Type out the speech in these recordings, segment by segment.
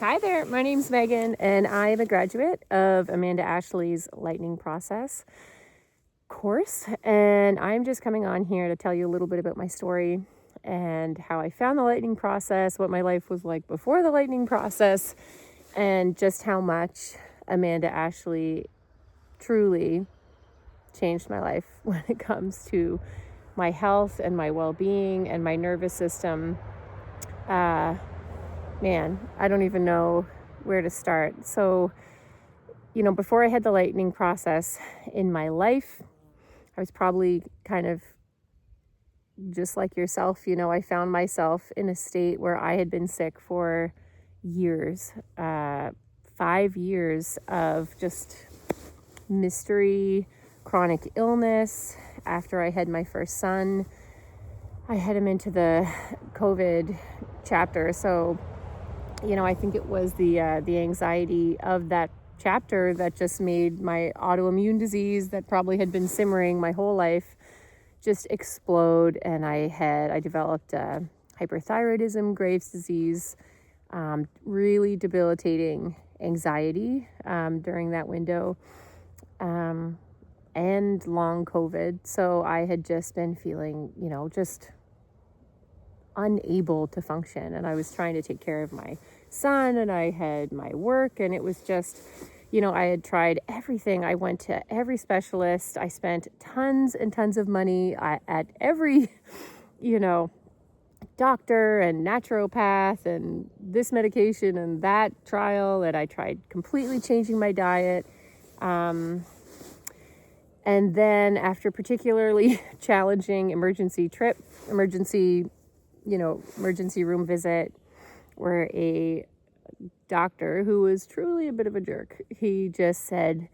Hi there, my name's Meaghan, and I am a graduate of Amanda Ashley's Lightning Process course. And I'm just coming on here to tell you a little bit about my story and how I found the lightning process, what my life was like before the lightning process, and just how much Amanda Ashley truly changed my life when it comes to my health and my well-being and my nervous system. Man, I don't even know where to start. So, before I had the lightning process in my life, I was probably kind of just like yourself. I found myself in a state where I had been sick for years, 5 years of just mystery, chronic illness. After I had my first son, I had him into the COVID chapter. So, I think it was the anxiety of that chapter that just made my autoimmune disease that probably had been simmering my whole life just explode. And I developed hyperthyroidism, Graves' disease, really debilitating anxiety during that window, and long COVID. So I had just been feeling, just unable to function, and I was trying to take care of my son, and I had my work, and it was just, I had tried everything. I went to every specialist. I spent tons and tons of money at every doctor and naturopath and this medication and that trial, and I tried completely changing my diet, and then after particularly challenging emergency room visit, where a doctor who was truly a bit of a jerk, he just said,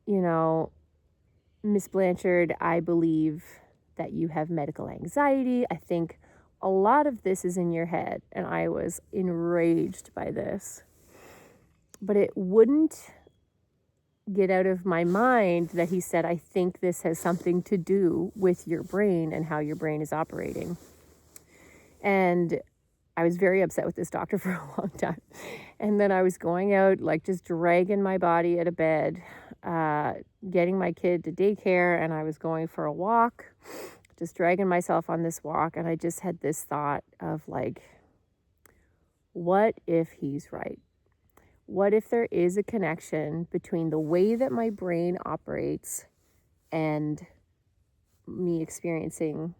Miss Blanchard, I believe that you have medical anxiety. I think a lot of this is in your head. And I was enraged by this. But it wouldn't get out of my mind that he said, I think this has something to do with your brain and how your brain is operating. And I was very upset with this doctor for a long time. And then I was going out, just dragging my body out of bed, getting my kid to daycare, and I was going for a walk, just dragging myself on this walk. And I just had this thought of what if he's right? What if there is a connection between the way that my brain operates and me experiencing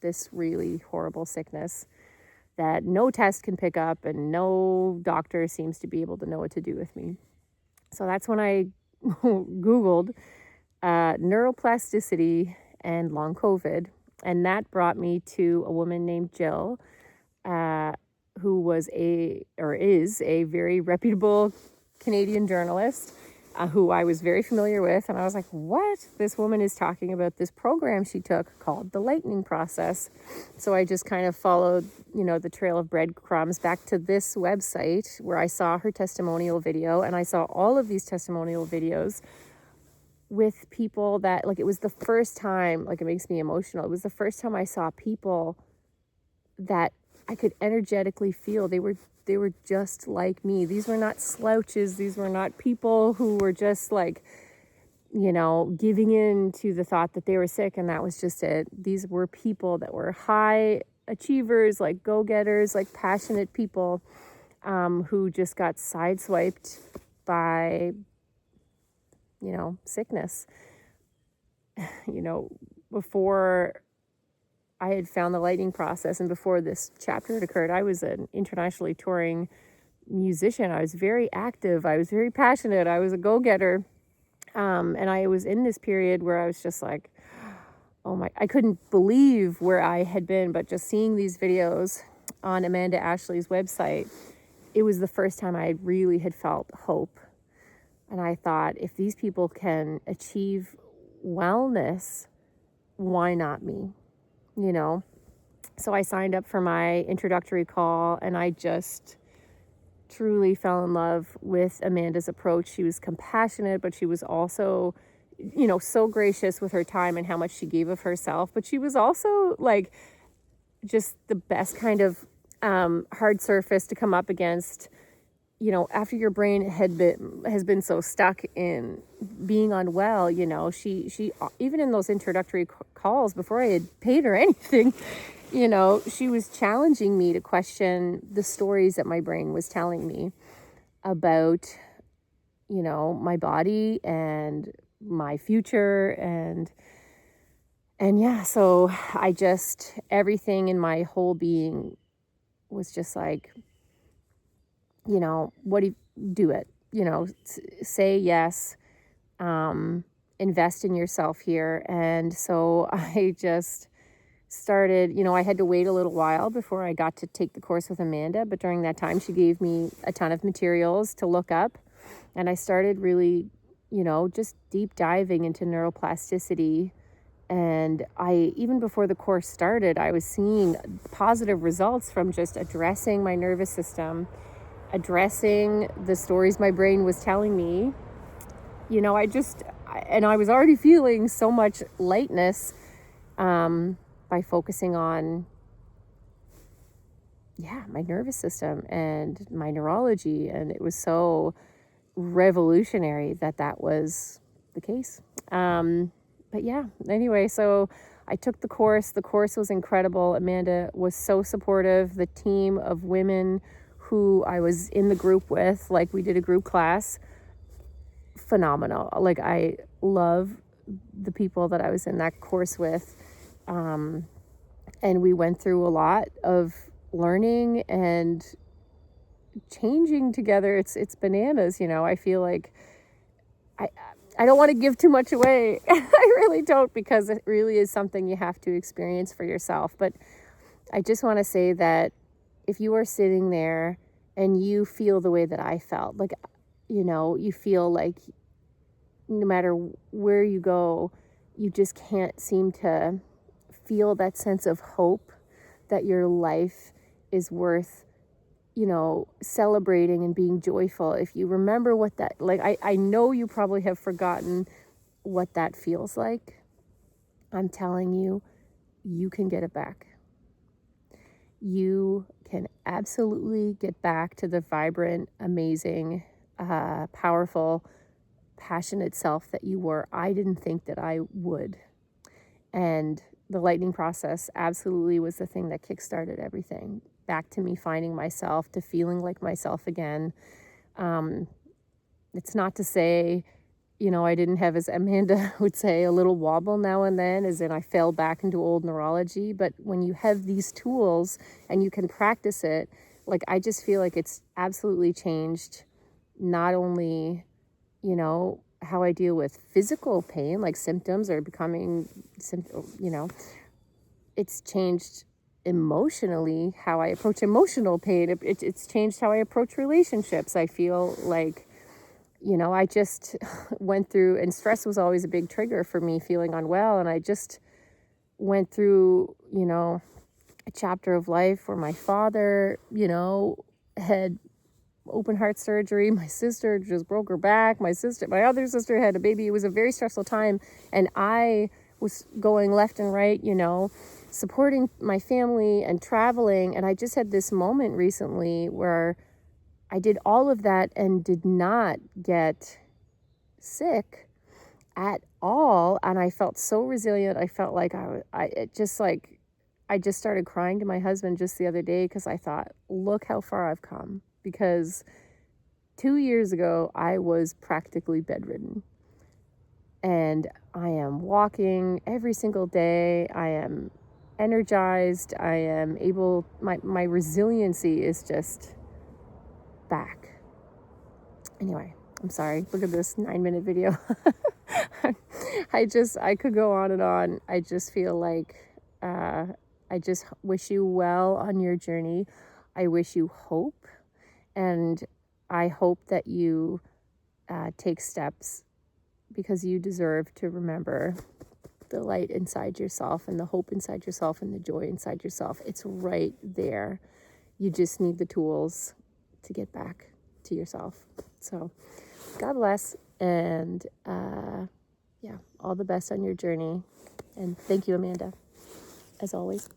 this really horrible sickness that no test can pick up and no doctor seems to be able to know what to do with me? So that's when I Googled neuroplasticity and long COVID. And that brought me to a woman named Jill, who is a very reputable Canadian journalist, who I was very familiar with. And I was like, what? This woman is talking about this program she took called the Lightning Process. So I just kind of followed, the trail of breadcrumbs back to this website where I saw her testimonial video. And I saw all of these testimonial videos with people that, it was the first time, it makes me emotional. It was the first time I saw people that I could energetically feel. They were just like me. These were not slouches. These were not people who were just giving in to the thought that they were sick and that was just it. These were people that were high achievers, go-getters, passionate people, who just got sideswiped by, sickness. Before I had found the lightning process and before this chapter had occurred, I was an internationally touring musician. I was very active. I was very passionate. I was a go-getter. And I was in this period where I was just I couldn't believe where I had been, but just seeing these videos on Amanda Ashley's website, it was the first time I really had felt hope. And I thought, if these people can achieve wellness, why not me? So I signed up for my introductory call, and I just truly fell in love with Amanda's approach. She was compassionate, but she was also, so gracious with her time and how much she gave of herself. But she was also just the best kind of hard surface to come up against, after your brain has been so stuck in being unwell, she even in those introductory calls before I had paid her anything, she was challenging me to question the stories that my brain was telling me about, my body and my future and yeah, so everything in my whole being was just like, what do you do it? Say yes, invest in yourself here. And so I just started, I had to wait a little while before I got to take the course with Amanda. But during that time, she gave me a ton of materials to look up. And I started really, just deep diving into neuroplasticity. And even before the course started, I was seeing positive results from just addressing my nervous system, addressing the stories my brain was telling me. I was already feeling so much lightness by focusing on, my nervous system and my neurology. And it was so revolutionary that was the case. But yeah, anyway, so I took the course. The course was incredible. Amanda was so supportive. The team of women who I was in the group with, like we did a group class, phenomenal. Like I love the people that I was in that course with. And we went through a lot of learning and changing together. It's bananas, I feel like I don't want to give too much away. I really don't, because it really is something you have to experience for yourself. But I just want to say that if you are sitting there and you feel the way that I felt, like, you feel like no matter where you go, you just can't seem to feel that sense of hope that your life is worth, celebrating and being joyful. If you remember what that, like, I know you probably have forgotten what that feels like. I'm telling you, you can get it back. You can absolutely get back to the vibrant, amazing, powerful, passionate self that you were. I didn't think that I would. And the lightning process absolutely was the thing that kickstarted everything. Back to me finding myself, to feeling like myself again. It's not to say, I didn't have, as Amanda would say, a little wobble now and then, as in I fell back into old neurology. But when you have these tools and you can practice it, like, I just feel like it's absolutely changed not only, how I deal with physical pain, like symptoms are becoming, it's changed emotionally how I approach emotional pain. It's changed how I approach relationships. I feel like, I just went through, and stress was always a big trigger for me feeling unwell. And I just went through, a chapter of life where my father, had open heart surgery. My sister just broke her back. My other sister had a baby. It was a very stressful time. And I was going left and right, supporting my family and traveling. And I just had this moment recently where I did all of that and did not get sick at all. And I felt so resilient. I felt like I just started crying to my husband just the other day, because I thought, look how far I've come. Because 2 years ago, I was practically bedridden. And I am walking every single day. I am energized. I am able, my resiliency is just back. Anyway, I'm sorry. Look at this 9-minute video. I could go on and on. I just feel like I just wish you well on your journey. I wish you hope. And I hope that you take steps, because you deserve to remember the light inside yourself and the hope inside yourself and the joy inside yourself. It's right there. You just need the tools to get back to yourself. So God bless, and all the best on your journey. And thank you, Amanda, as always.